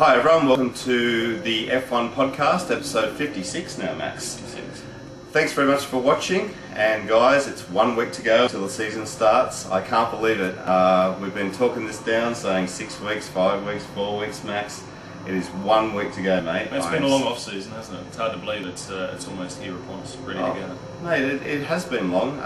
Hi everyone, welcome to the F1 podcast, episode 56 now, Max. 56. Thanks very much for watching, and guys, it's 1 week to go till the season starts. I can't believe it. We've been talking this down, saying 6 weeks, 5 weeks, 4 weeks max. It is 1 week to go, mate. It's been a long off season, hasn't it? It's hard to believe it's almost here upon us, ready to go. Mate, it has been long,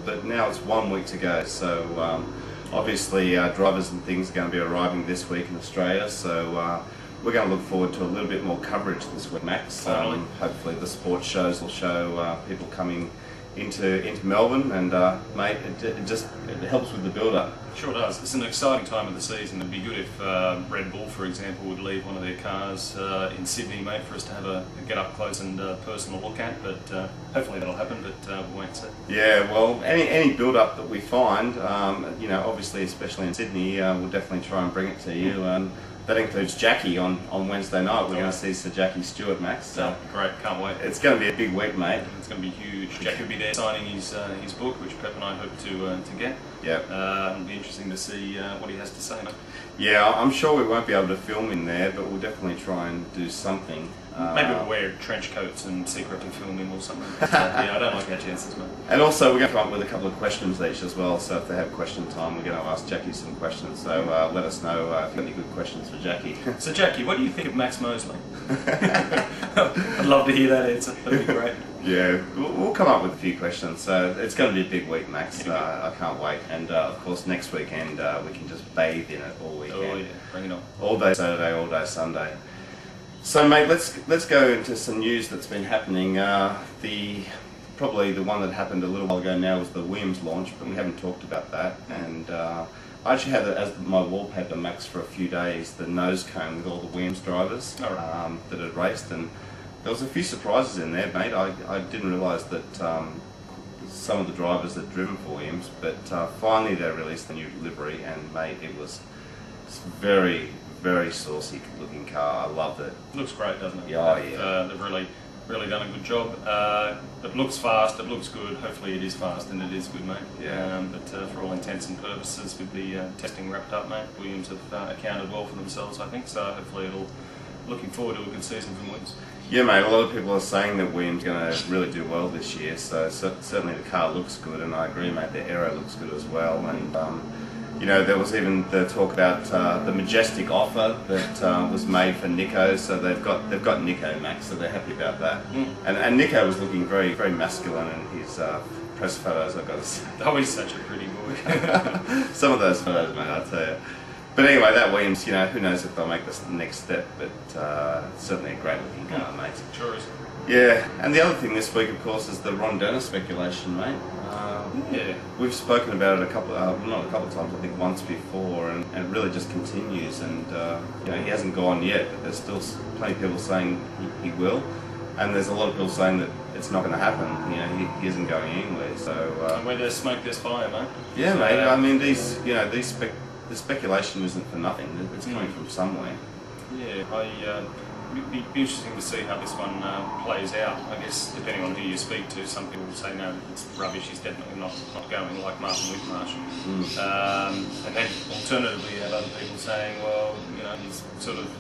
but now it's 1 week to go, so obviously drivers and things are going to be arriving this week in Australia, so we're going to look forward to a little bit more coverage this week, Max. Hopefully the sports shows will show people coming into Melbourne, and mate, it helps with the build-up. Sure does. It's an exciting time of the season. It'd be good if Red Bull, for example, would leave one of their cars in Sydney, mate, for us to have a get up close and personal look at. But hopefully that'll happen. But we'll wait and see. Yeah, well, any build-up that we find, you know, obviously, especially in Sydney, we'll definitely try and bring it to you. That includes Jackie on Wednesday night. We're going to see Sir Jackie Stewart, Max. So great, can't wait. It's going to be a big week, mate. It's going to be huge. Jackie will be there signing his book, which Pep and I hope to get. Yeah. It'll be interesting to see what he has to say, mate. Yeah, I'm sure we won't be able to film in there, but we'll definitely try and do something. Maybe we'll wear trench coats and secretly film him or something. Yeah, I don't like our chances, mate. And also, we're going to come up with a couple of questions each as well, so if they have question time, we're going to ask Jackie some questions, so let us know if you've got any good questions for Jackie. So Jackie, what do you think of Max Mosley? I'd love to hear that answer, that'd be great. Yeah, we'll come up with a few questions, so it's going to be a big week, Max. I can't wait, and of course next weekend we can just bathe in it all weekend. Oh yeah, bring it on. All day Saturday, all day Sunday. So mate, let's go into some news that's been happening. Probably the one that happened a little while ago now was the Williams launch, but we haven't talked about that. And I actually had it as my wall pad, the Max, for a few days, the nose cone with all the Williams drivers that had raced, and there was a few surprises in there, mate. I didn't realise that some of the drivers had driven for Williams, but finally they released the new livery, and mate, it was very, very saucy looking car. I loved it. Looks great, doesn't it? Yeah, yeah. They've really done a good job. It looks fast, it looks good. Hopefully it is fast and it is good, mate. Yeah. But for all intents and purposes, with the testing wrapped up, mate, Williams have accounted well for themselves, I think. So hopefully looking forward to a good season from Williams. Yeah, mate, a lot of people are saying that Williams going to really do well this year, so certainly the car looks good, and I agree, mate, the aero looks good as well. And you know, there was even the talk about the majestic offer that was made for Nico, so they've got Nico, Max, so they're happy about that. And Nico was looking very, very masculine in his press photos, I've got to say. Oh, he's such a pretty boy. Some of those photos, mate, I'll tell you. But anyway, that Williams, you know, who knows if they'll make this next step, but certainly a great looking car, mate. Sure is. Yeah, and the other thing this week, of course, is the Ron Dennis speculation, mate. Yeah. We've spoken about it not a couple of times, I think once before, and it really just continues. And you know, he hasn't gone yet, but there's still plenty of people saying he will, and there's a lot of people saying that it's not going to happen. You know, he isn't going anywhere. So where there's smoke, there's fire, mate. Yeah, so, mate. I mean, the speculation isn't for nothing. It's coming from somewhere. Yeah, it'd be interesting to see how this one plays out. I guess depending on who you speak to, some people will say no, it's rubbish. He's definitely not going, like Martin Whitmarsh. And then alternatively, you have other people saying, well, you know, he's sort of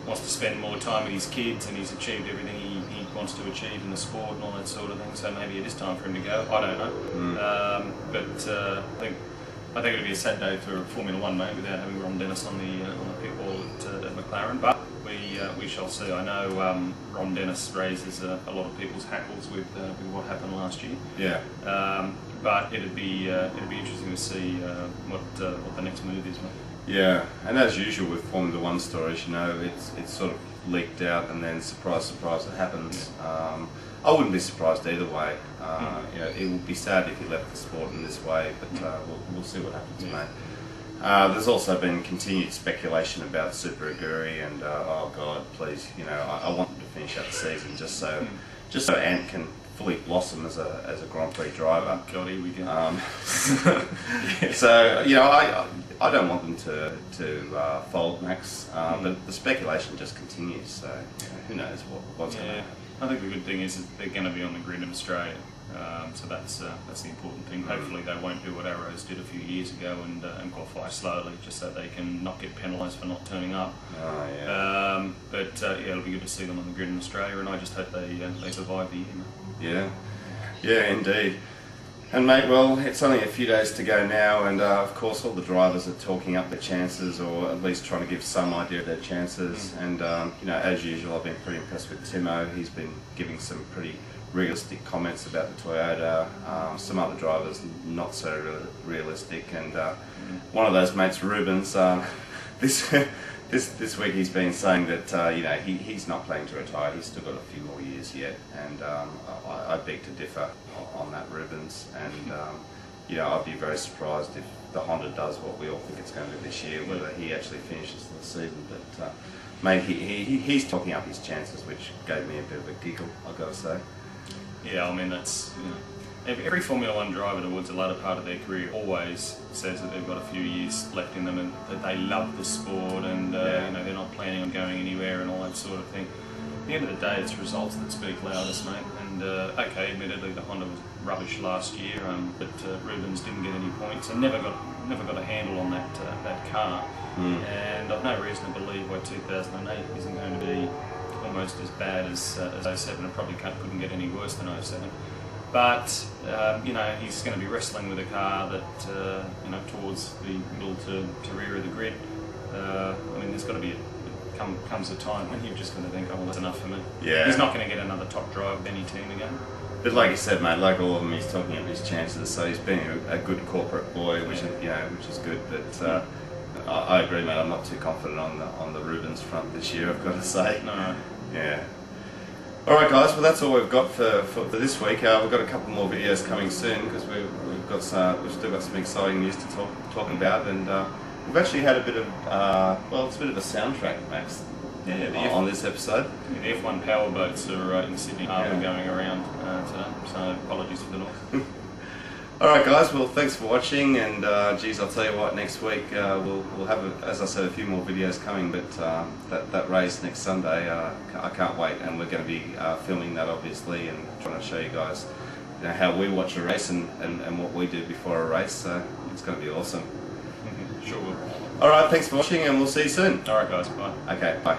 wants to spend more time with his kids, and he's achieved everything he wants to achieve in the sport and all that sort of thing. So maybe it is time for him to go. I don't know. But I think it'll be a sad day for Formula One, mate, without having Ron Dennis on the pit wall at McLaren. But we shall see. I know Ron Dennis raises a lot of people's hackles with what happened last year. Yeah. But it'd be interesting to see what the next move is, mate. Yeah, and as usual with Formula One stories, you know, it's sort of leaked out, and then surprise, surprise, it happens. I wouldn't be surprised either way. You know, it would be sad if he left the sport in this way, but we'll see what happens, mate. There's also been continued speculation about Super Aguri, and oh God, please, you know, I want them to finish out the season just so Ant can fully blossom as a Grand Prix driver. Oh God, here we go. So you know, I don't want them to fold, Max, but the speculation just continues. So you know, who knows what's going to happen. I think the good thing is that they're going to be on the grid in Australia, so that's the important thing. Hopefully they won't do what Arrows did a few years ago and qualify slowly, just so they can not get penalised for not turning up. Oh, yeah. But yeah, it'll be good to see them on the grid in Australia, and I just hope they survive the year. Yeah, indeed. And mate, well, it's only a few days to go now, and of course all the drivers are talking up their chances, or at least trying to give some idea of their chances. And you know, as usual, I've been pretty impressed with Timo. He's been giving some pretty realistic comments about the Toyota. Some other drivers not so realistic, and one of those mates, Rubens, this week he's been saying that you know, he's not planning to retire. He's still got a few more years yet, and I beg to differ on that, Rubens. And you know, I'd be very surprised if the Honda does what we all think it's going to do this year, whether he actually finishes the season. But mate, he's talking up his chances, which gave me a bit of a giggle, I've got to say. Yeah, I mean, that's, you know, every Formula One driver towards the latter part of their career always says that they've got a few years left in them, and that they love the sport, and you know, they're not planning on going anywhere and all that sort of thing. At the end of the day, it's results that speak loudest, mate. And okay, admittedly the Honda was rubbish last year, but Rubens didn't get any points and never got a handle on that car. And I've no reason to believe why 2008 isn't going to be almost as bad as 07. It probably couldn't get any worse than 07. But you know, he's going to be wrestling with a car that you know, towards the middle to rear of the grid. I mean, there's got to be comes a time when you're just going to think, oh, well, that's enough for me. Yeah. He's not going to get another top drive with any team again. But like you said, mate, like all of them, he's talking up his chances. So he's being a good corporate boy, which is, you know, which is good. But I agree, mate. I'm not too confident on the Rubens front this year, I've got to say. No. Yeah. All right, guys. Well, that's all we've got for this week. We've got a couple more videos coming soon, because we've still got some exciting news to talk about, and we've actually had a bit of well, it's a bit of a soundtrack, Max. Yeah, on this episode. The F1 power boats are in Sydney Harbour going around today, so apologies for the noise. Alright guys, well thanks for watching, and geez, I'll tell you what, next week we'll have, as I said, a few more videos coming, but that race next Sunday, I can't wait, and we're going to be filming that obviously, and trying to show you guys, you know, how we watch a race and what we do before a race, so it's going to be awesome. Sure will. Alright, thanks for watching, and we'll see you soon. Alright guys, bye. Okay, bye.